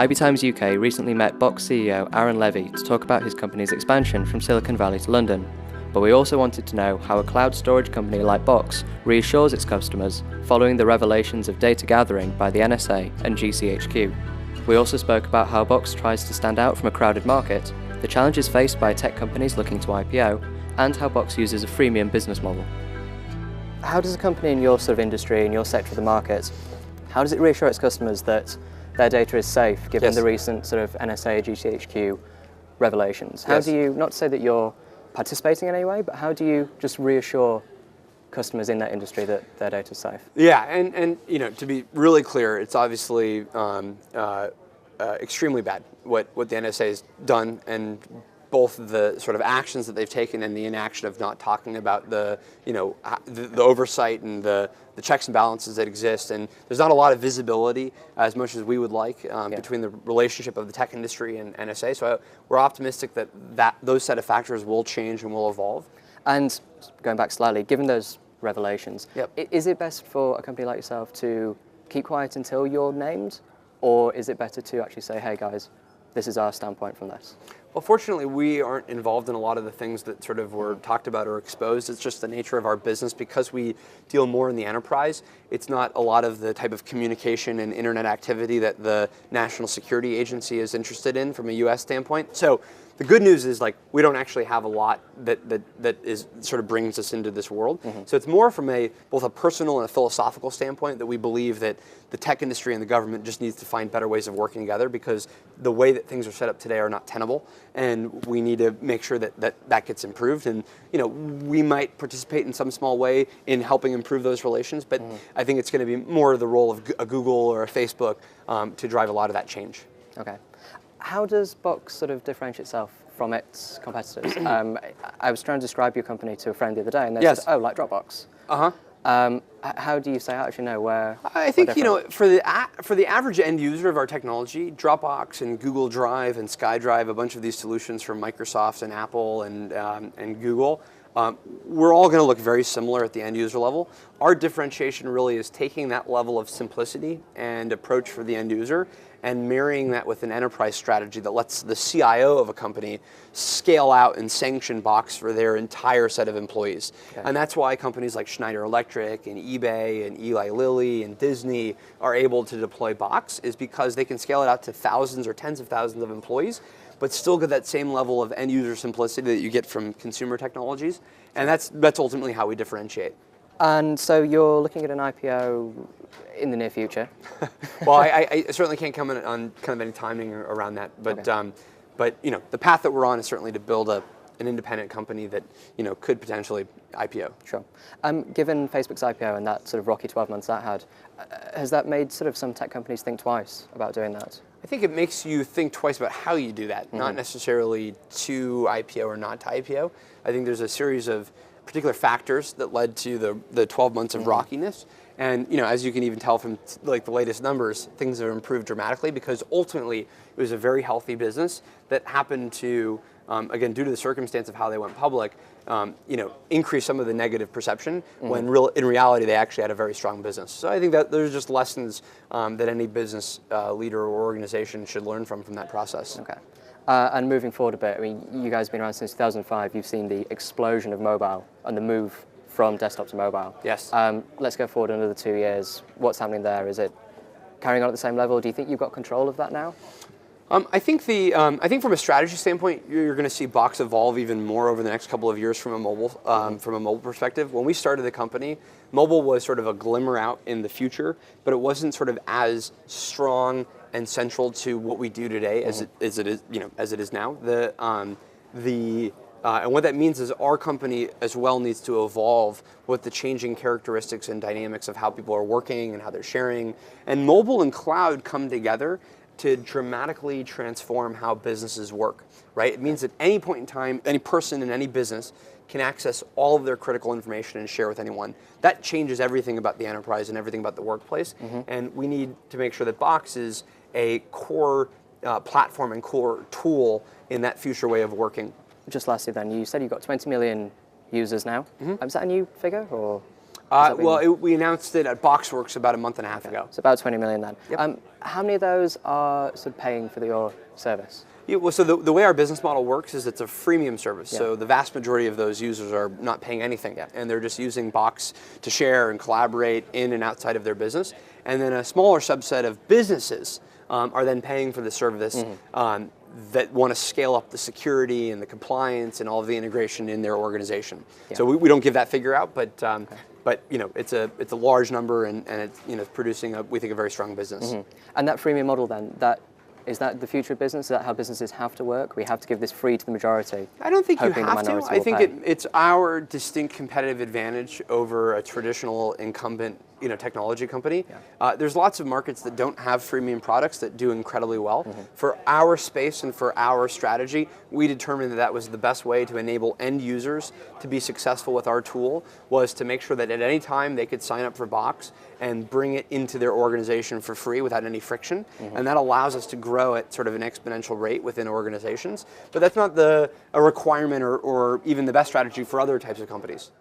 IB Times UK recently met Box CEO Aaron Levy to talk about his company's expansion from Silicon Valley to London. But we also wanted to know how a cloud storage company like Box reassures its customers following the revelations of data gathering by the NSA and GCHQ. We also spoke about how Box tries to stand out from a crowded market, the challenges faced by tech companies looking to IPO, and how Box uses a freemium business model. How does a company in your sort of industry, in your sector of the market, how does it reassure its customers that their data is safe, given the recent sort of NSA, GCHQ revelations? How do you, not to say that you're participating in any way, but how do you just reassure customers in that industry that their data is safe? Yeah, and you know, to be really clear, it's obviously extremely bad what the NSA has done, and both the sort of actions that they've taken and the inaction of not talking about the oversight and the checks and balances that exist. And there's not a lot of visibility as much as we would like between the relationship of the tech industry and NSA. So we're optimistic that those set of factors will change and will evolve. And going back slightly, given those revelations, is it best for a company like yourself to keep quiet until you're named? Or is it better to actually say, hey guys, this is our standpoint from this? Well, fortunately, we aren't involved in a lot of the things that sort of were talked about or exposed. It's just the nature of our business. Because we deal more in the enterprise, it's not a lot of the type of communication and internet activity that the National Security Agency is interested in from a US standpoint. So the good news is, like, we don't actually have a lot that is sort of brings us into this world. So it's more from both a personal and a philosophical standpoint that we believe that the tech industry and the government just needs to find better ways of working together, because the way that things are set up today are not tenable, and we need to make sure that gets improved. And you know, we might participate in some small way in helping improve those relations, but I think it's going to be more the role of a Google or a Facebook to drive a lot of that change. Okay. How does Box sort of differentiate itself from its competitors? I was trying to describe your company to a friend the other day, and they said, oh, like Dropbox. How do you say, actually, no, where? I think, you know, for the average end user of our technology, Dropbox and Google Drive and SkyDrive, a bunch of these solutions from Microsoft and Apple and Google, we're all going to look very similar at the end user level. Our differentiation really is taking that level of simplicity and approach for the end user and marrying that with an enterprise strategy that lets the CIO of a company scale out and sanction Box for their entire set of employees. And that's why companies like Schneider Electric and eBay and Eli Lilly and Disney are able to deploy Box, is because they can scale it out to thousands or tens of thousands of employees, but still get that same level of end user simplicity that you get from consumer technologies. And that's ultimately how we differentiate. And so you're looking at an IPO in the near future? Well, I certainly can't comment on kind of any timing around that, but you know, the path that we're on is certainly to build an independent company that, you know, could potentially IPO. Sure. Given Facebook's IPO and that sort of rocky 12 months that had, has that made sort of some tech companies think twice about doing that? I think it makes you think twice about how you do that, not necessarily to IPO or not to IPO. I think there's a series of particular factors that led to the 12 months of rockiness. And you know, as you can even tell from like the latest numbers, things have improved dramatically, because ultimately it was a very healthy business that happened to, again, due to the circumstance of how they went public, you know, increase some of the negative perception, when in reality they actually had a very strong business. So I think that there's just lessons that any business leader or organization should learn from that process. Okay. And moving forward a bit, I mean, you guys have been around since 2005. You've seen the explosion of mobile and the move from desktop to mobile. Yes. Let's go forward another 2 years. What's happening there? Is it carrying on at the same level? Do you think you've got control of that now? I think from a strategy standpoint, you're going to see Box evolve even more over the next couple of years from a mobile perspective. When we started the company, mobile was sort of a glimmer out in the future, but it wasn't sort of as strong and central to what we do today as it is now. And what that means is our company as well needs to evolve with the changing characteristics and dynamics of how people are working and how they're sharing. And mobile and cloud come together to dramatically transform how businesses work, right? It means at any point in time, any person in any business can access all of their critical information and share with anyone. That changes everything about the enterprise and everything about the workplace. And we need to make sure that Box is a core platform and core tool in that future way of working. Just lastly then, you said you've got 20 million users now. Is that a new figure, or? We announced it at BoxWorks about a month and a half ago. So about 20 million then. Yep. How many of those are sort of paying for your service? Yeah, well, so the way our business model works is it's a freemium service. Yeah. So the vast majority of those users are not paying anything, and they're just using Box to share and collaborate in and outside of their business. And then a smaller subset of businesses are then paying for the service that want to scale up the security and the compliance and all of the integration in their organization. Yeah. So we don't give that figure out, but it's a large number, and it's producing we think a very strong business. And that freemium model then, is that the future of business? Is that how businesses have to work? We have to give this free to the majority? I don't think you have to. I think pay? it's our distinct competitive advantage over a traditional incumbent technology company. Yeah. There's lots of markets that don't have freemium products that do incredibly well. For our space and for our strategy, we determined that was the best way to enable end users to be successful with our tool, was to make sure that at any time they could sign up for Box and bring it into their organization for free without any friction. And that allows us to grow at sort of an exponential rate within organizations. But that's not a requirement or even the best strategy for other types of companies.